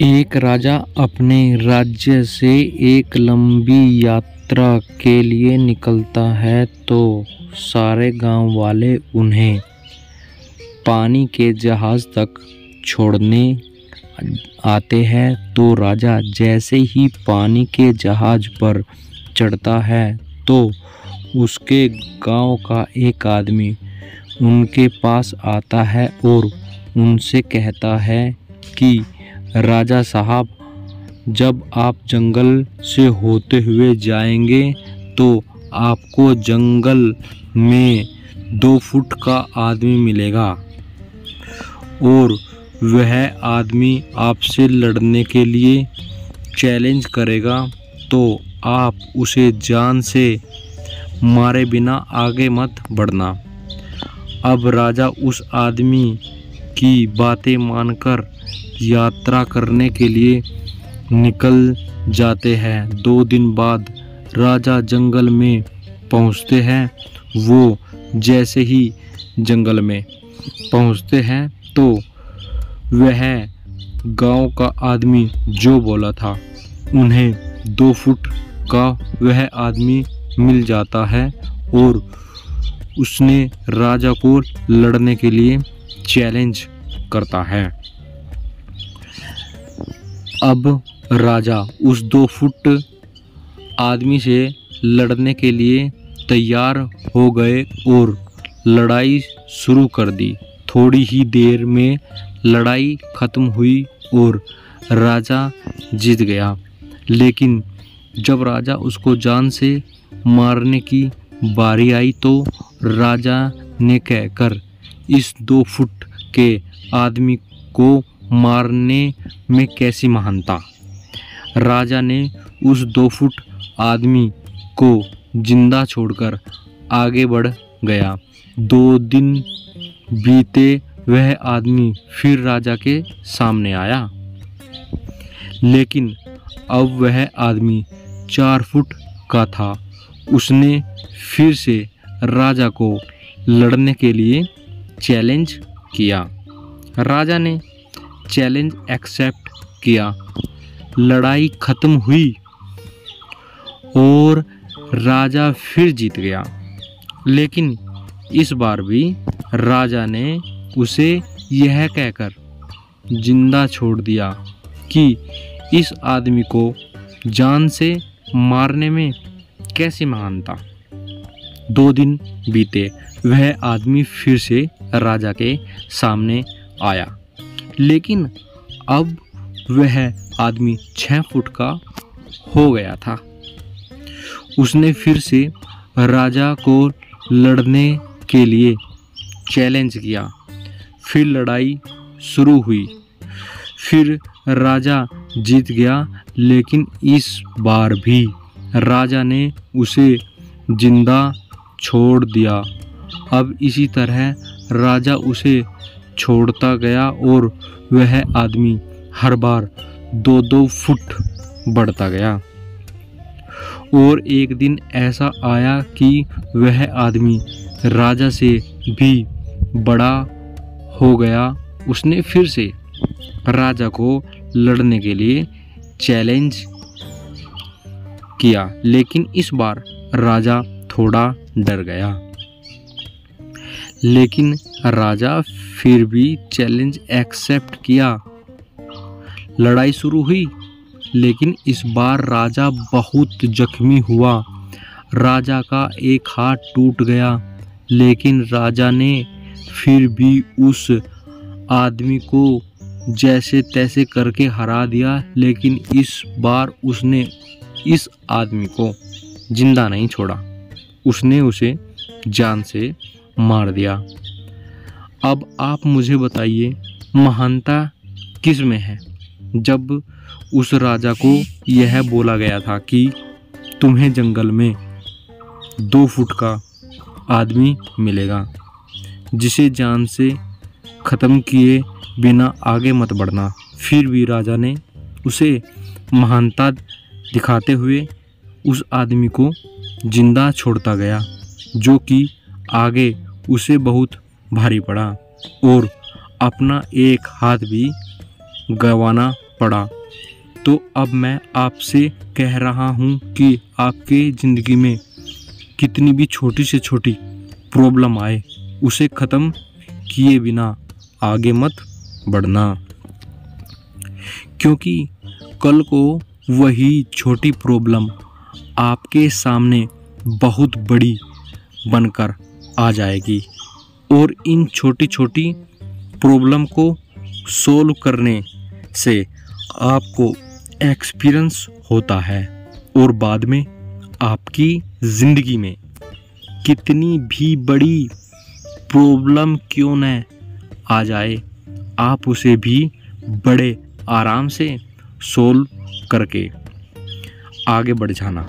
एक राजा अपने राज्य से एक लंबी यात्रा के लिए निकलता है तो सारे गांव वाले उन्हें पानी के जहाज तक छोड़ने आते हैं। तो राजा जैसे ही पानी के जहाज पर चढ़ता है तो उसके गांव का एक आदमी उनके पास आता है और उनसे कहता है कि राजा साहब, जब आप जंगल से होते हुए जाएंगे तो आपको जंगल में 2 फुट का आदमी मिलेगा और वह आदमी आपसे लड़ने के लिए चैलेंज करेगा, तो आप उसे जान से मारे बिना आगे मत बढ़ना। अब राजा उस आदमी की बातें मानकर यात्रा करने के लिए निकल जाते हैं। 2 दिन बाद राजा जंगल में पहुंचते हैं। वो जैसे ही जंगल में पहुंचते हैं तो वह गांव का आदमी जो बोला था उन्हें 2 फुट का वह आदमी मिल जाता है और उसने राजा को लड़ने के लिए चैलेंज करता है। अब राजा उस 2 फुट आदमी से लड़ने के लिए तैयार हो गए और लड़ाई शुरू कर दी। थोड़ी ही देर में लड़ाई खत्म हुई और राजा जीत गया। लेकिन जब राजा उसको जान से मारने की बारी आई तो राजा ने कहकर इस 2 फुट के आदमी को मारने में कैसी महानता। राजा ने उस 2 फुट आदमी को जिंदा छोड़कर आगे बढ़ गया। 2 दिन बीते, वह आदमी फिर राजा के सामने आया, लेकिन अब वह आदमी 4 फुट का था। उसने फिर से राजा को लड़ने के लिए चैलेंज किया। राजा ने चैलेंज एक्सेप्ट किया। लड़ाई खत्म हुई और राजा फिर जीत गया। लेकिन इस बार भी राजा ने उसे यह कहकर जिंदा छोड़ दिया कि इस आदमी को जान से मारने में कैसी महानता। 2 दिन बीते, वह आदमी फिर से राजा के सामने आया, लेकिन अब वह आदमी 6 फुट का हो गया था। उसने फिर से राजा को लड़ने के लिए चैलेंज किया। फिर लड़ाई शुरू हुई। फिर राजा जीत गया, लेकिन इस बार भी राजा ने उसे जिंदा छोड़ दिया। अब इसी तरह राजा उसे छोड़ता गया और वह आदमी हर बार 2-2 फुट बढ़ता गया। और एक दिन ऐसा आया कि वह आदमी राजा से भी बड़ा हो गया। उसने फिर से राजा को लड़ने के लिए चैलेंज किया, लेकिन इस बार राजा थोड़ा डर गया। लेकिन राजा फिर भी चैलेंज एक्सेप्ट किया। लड़ाई शुरू हुई, लेकिन इस बार राजा बहुत जख्मी हुआ। राजा का एक हाथ टूट गया, लेकिन राजा ने फिर भी उस आदमी को जैसे तैसे करके हरा दिया। लेकिन इस बार उसने इस आदमी को जिंदा नहीं छोड़ा, उसने उसे जान से मार दिया। अब आप मुझे बताइए, महानता किस में है? जब उस राजा को यह बोला गया था कि तुम्हें जंगल में 2 फुट का आदमी मिलेगा, जिसे जान से ख़त्म किए बिना आगे मत बढ़ना। फिर भी राजा ने उसे महानता दिखाते हुए उस आदमी को जिंदा छोड़ता गया, जो कि आगे उसे बहुत भारी पड़ा और अपना एक हाथ भी गंवाना पड़ा। तो अब मैं आपसे कह रहा हूँ कि आपके ज़िंदगी में कितनी भी छोटी से छोटी प्रॉब्लम आए, उसे ख़त्म किए बिना आगे मत बढ़ना, क्योंकि कल को वही छोटी प्रॉब्लम आपके सामने बहुत बड़ी बनकर आ जाएगी। और इन छोटी छोटी प्रॉब्लम को सोल्व करने से आपको एक्सपीरियंस होता है और बाद में आपकी ज़िंदगी में कितनी भी बड़ी प्रॉब्लम क्यों न आ जाए, आप उसे भी बड़े आराम से सोल्व करके आगे बढ़ जाना।